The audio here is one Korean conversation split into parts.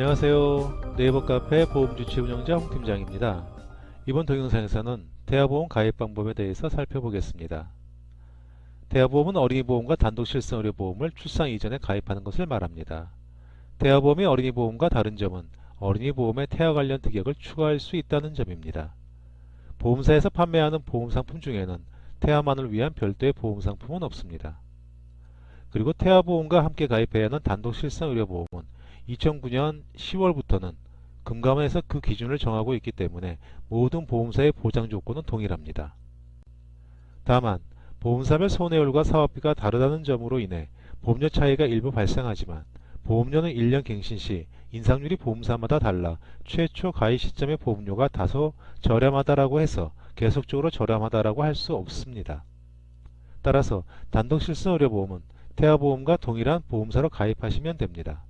안녕하세요. 네이버 카페 보험주치 운영자 홍팀장입니다. 이번 동영상에서는 대하보험 가입 방법에 대해서 살펴보겠습니다. 대하보험은 어린이보험과 단독실손의료보험을 출산 이전에 가입하는 것을 말합니다. 대하보험이 어린이보험과 다른 점은 어린이보험에 태아 관련 특약을 추가할 수 있다는 점입니다. 보험사에서 판매하는 보험상품 중에는 태아만을 위한 별도의 보험상품은 없습니다. 그리고 태아보험과 함께 가입해야 하는 단독실손의료보험은 2009년 10월부터는 금감원에서 그 기준을 정하고 있기 때문에 모든 보험사의 보장 조건은 동일합니다. 다만 보험사별 손해율과 사업비가 다르다는 점으로 인해 보험료 차이가 일부 발생하지만 보험료는 1년 갱신 시 인상률이 보험사마다 달라 최초 가입 시점의 보험료가 다소 저렴하다라고 해서 계속적으로 저렴하다라고 할 수 없습니다. 따라서 단독실손의료보험은 태아보험과 동일한 보험사로 가입하시면 됩니다.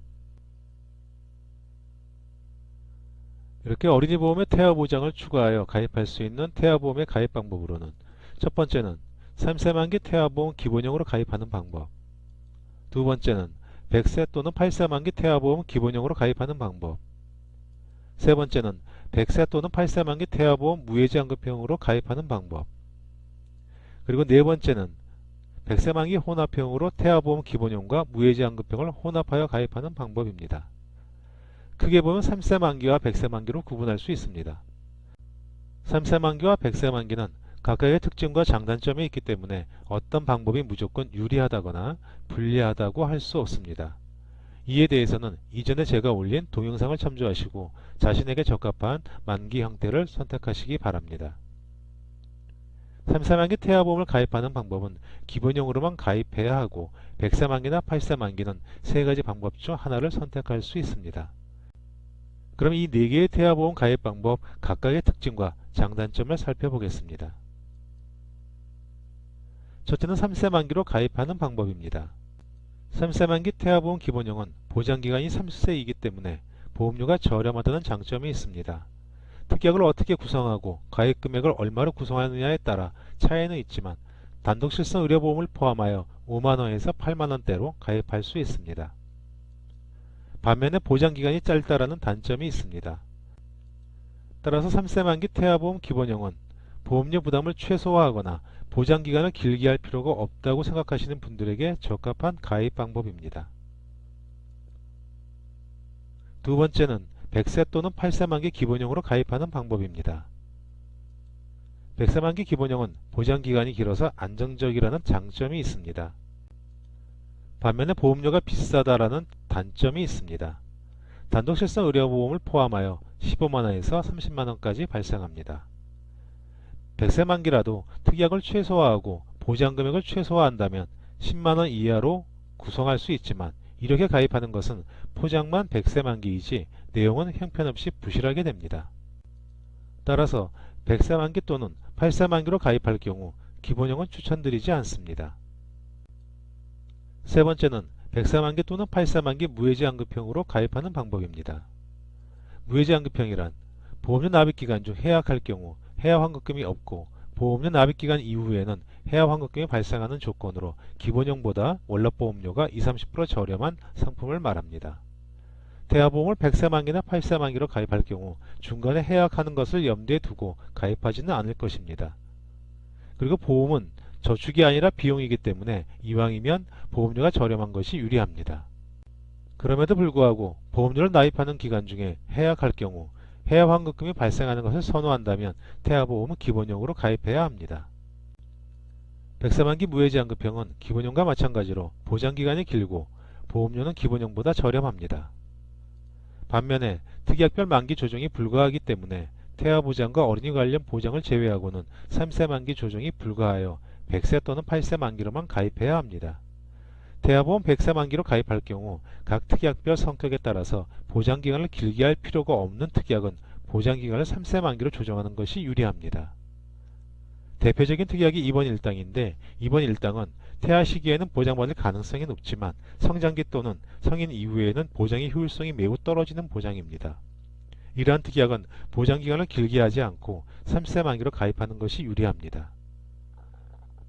이렇게 어린이보험에 태아보장을 추가하여 가입할 수 있는 태아보험의 가입 방법으로는 첫 번째는 3세 만기 태아보험 기본형으로 가입하는 방법, 두 번째는 100세 또는 8세 만기 태아보험 기본형으로 가입하는 방법, 세 번째는 100세 또는 8세 만기 태아보험 무해지환급형으로 가입하는 방법, 그리고 네 번째는 100세 만기 혼합형으로 태아보험 기본형과 무해지환급형을 혼합하여 가입하는 방법입니다. 크게 보면 3세 만기와 100세 만기로 구분할 수 있습니다. 3세 만기와 100세 만기는 각각의 특징과 장단점이 있기 때문에 어떤 방법이 무조건 유리하다거나 불리하다고 할 수 없습니다. 이에 대해서는 이전에 제가 올린 동영상을 참조하시고 자신에게 적합한 만기 형태를 선택하시기 바랍니다. 3세 만기 태아보험을 가입하는 방법은 기본형으로만 가입해야 하고 100세 만기나 8세 만기는 세 가지 방법 중 하나를 선택할 수 있습니다. 그럼 이 4개의 태아보험 가입 방법 각각의 특징과 장단점을 살펴보겠습니다. 첫째는 3세 만기로 가입하는 방법입니다. 3세 만기 태아보험 기본형은 보장기간이 30세이기 때문에 보험료가 저렴하다는 장점이 있습니다. 특약을 어떻게 구성하고 가입 금액을 얼마로 구성하느냐에 따라 차이는 있지만 단독실손 의료보험을 포함하여 5만원에서 8만원대로 가입할 수 있습니다. 반면에 보장기간이 짧다라는 단점이 있습니다. 따라서 3세 만기 태아보험 기본형은 보험료 부담을 최소화하거나 보장기간을 길게 할 필요가 없다고 생각하시는 분들에게 적합한 가입 방법입니다. 두 번째는 100세 또는 8세 만기 기본형으로 가입하는 방법입니다. 100세 만기 기본형은 보장기간이 길어서 안정적이라는 장점이 있습니다. 반면에 보험료가 비싸다라는 단점이 있습니다. 단독실손 의료보험을 포함하여 15만원에서 30만원까지 발생합니다. 100세 만기라도 특약을 최소화하고 보장금액을 최소화한다면 10만원 이하로 구성할 수 있지만 이렇게 가입하는 것은 포장만 100세 만기이지 내용은 형편없이 부실하게 됩니다. 따라서 100세 만기 또는 8세 만기로 가입할 경우 기본형은 추천드리지 않습니다. 세 번째는 100세 만기 또는 8세 만기 무해지환급형으로 가입하는 방법입니다. 무해지환급형이란 보험료 납입기간 중 해약할 경우 해약환급금이 없고 보험료 납입기간 이후에는 해약환급금이 발생하는 조건으로 기본형보다 월납보험료가 20-30% 저렴한 상품을 말합니다. 대하보험을 100세 만기나 8세 만기로 가입할 경우 중간에 해약하는 것을 염두에 두고 가입하지는 않을 것입니다. 그리고 보험은 저축이 아니라 비용이기 때문에 이왕이면 보험료가 저렴한 것이 유리합니다. 그럼에도 불구하고 보험료를 납입하는 기간 중에 해약할 경우 해약환급금이 발생하는 것을 선호한다면 태아보험은 기본형으로 가입해야 합니다. 100세 만기 무해지환급형은 기본형과 마찬가지로 보장기간이 길고 보험료는 기본형보다 저렴합니다. 반면에 특약별 만기 조정이 불가하기 때문에 태아보장과 어린이 관련 보장을 제외하고는 3세 만기 조정이 불가하여 100세 또는 8세 만기로만 가입해야 합니다. 대하보험 100세 만기로 가입할 경우 각 특약별 성격에 따라서 보장기간을 길게 할 필요가 없는 특약은 보장기간을 3세 만기로 조정하는 것이 유리합니다. 대표적인 특약이 입원 일당인데 입원 일당은 태아 시기에는 보장받을 가능성이 높지만 성장기 또는 성인 이후에는 보장의 효율성이 매우 떨어지는 보장입니다. 이러한 특약은 보장기간을 길게 하지 않고 3세 만기로 가입하는 것이 유리합니다.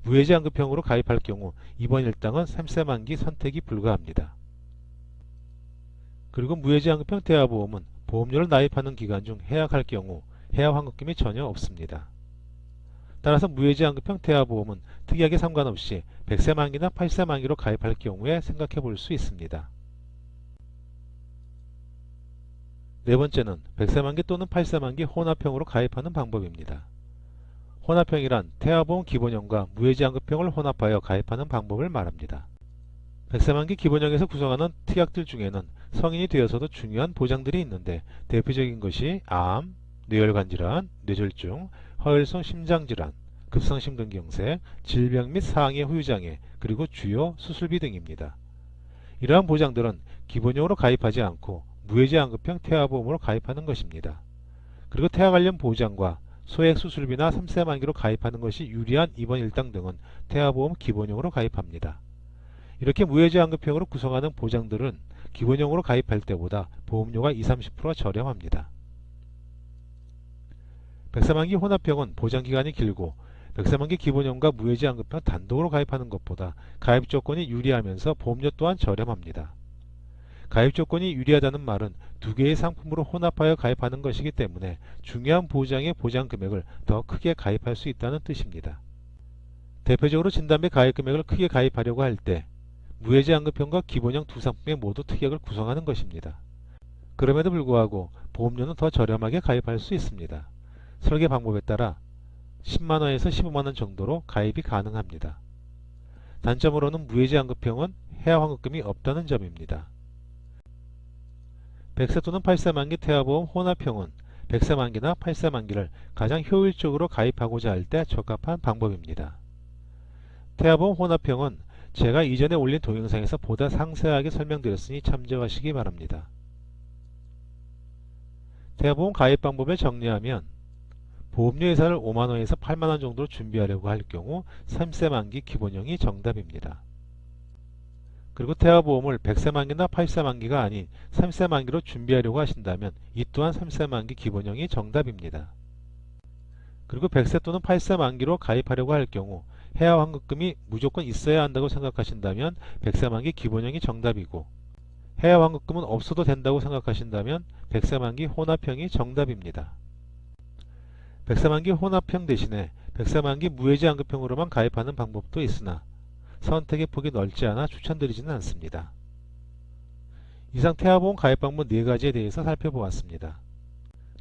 무해지환급형으로 가입할 경우 입원 일당은 3세 만기 선택이 불가합니다. 그리고 무해지환급형 태아보험은 보험료를 납입하는 기간 중 해약할 경우 해약환급금이 전혀 없습니다. 따라서 무해지환급형 태아보험은 특이하게 상관없이 100세 만기나 80세 만기로 가입할 경우에 생각해 볼 수 있습니다. 네 번째는 100세 만기 또는 80세 만기 혼합형으로 가입하는 방법입니다. 혼합형이란 태아보험 기본형과 무해지환급형을 혼합하여 가입하는 방법을 말합니다. 100세 만기 기본형에서 구성하는 특약들 중에는 성인이 되어서도 중요한 보장들이 있는데 대표적인 것이 암, 뇌혈관 질환, 뇌졸중, 허혈성 심장질환, 급성심근경색, 질병 및 사항의 후유장애, 그리고 주요 수술비 등입니다. 이러한 보장들은 기본형으로 가입하지 않고 무해지환급형 태아보험으로 가입하는 것입니다. 그리고 태아 관련 보장과 소액 수술비나 3세 만기로 가입하는 것이 유리한 입원 일당 등은 태아보험 기본형으로 가입합니다. 이렇게 무해지환급형으로 구성하는 보장들은 기본형으로 가입할 때보다 보험료가 20-30% 저렴합니다. 100세 만기 혼합형은 보장기간이 길고 100세 만기 기본형과 무해지환급형 단독으로 가입하는 것보다 가입 조건이 유리하면서 보험료 또한 저렴합니다. 가입 조건이 유리하다는 말은 두 개의 상품으로 혼합하여 가입하는 것이기 때문에 중요한 보장의 보장 금액을 더 크게 가입할 수 있다는 뜻입니다. 대표적으로 진단비 가입 금액을 크게 가입하려고 할 때 무해지환급형과 기본형 두 상품에 모두 특약을 구성하는 것입니다. 그럼에도 불구하고 보험료는 더 저렴하게 가입할 수 있습니다. 설계 방법에 따라 10만원에서 15만원 정도로 가입이 가능합니다. 단점으로는 무해지환급형은 해약환급금이 없다는 점입니다. 100세 또는 80세 만기 태아보험 혼합형은 100세 만기나 80세 만기를 가장 효율적으로 가입하고자 할 때 적합한 방법입니다. 태아보험 혼합형은 제가 이전에 올린 동영상에서 보다 상세하게 설명드렸으니 참조하시기 바랍니다. 태아보험 가입 방법을 정리하면 보험료 예산을 5만원에서 8만원 정도로 준비하려고 할 경우 3세 만기 기본형이 정답입니다. 그리고 태아보험을 100세 만기나 80세 만기가 아닌 3세 만기로 준비하려고 하신다면 이 또한 3세 만기 기본형이 정답입니다. 그리고 100세 또는 80세 만기로 가입하려고 할 경우 해약환급금이 무조건 있어야 한다고 생각하신다면 100세 만기 기본형이 정답이고 해약환급금은 없어도 된다고 생각하신다면 100세 만기 혼합형이 정답입니다. 100세 만기 혼합형 대신에 100세 만기 무해지환급형으로만 가입하는 방법도 있으나 선택의 폭이 넓지 않아 추천드리지는 않습니다. 이상 태아보험 가입 방법 4가지에 대해서 살펴보았습니다.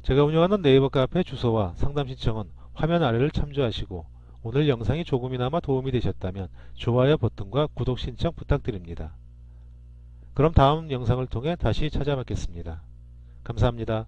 제가 운영하는 네이버 카페 주소와 상담 신청은 화면 아래를 참조하시고 오늘 영상이 조금이나마 도움이 되셨다면 좋아요 버튼과 구독 신청 부탁드립니다. 그럼 다음 영상을 통해 다시 찾아뵙겠습니다. 감사합니다.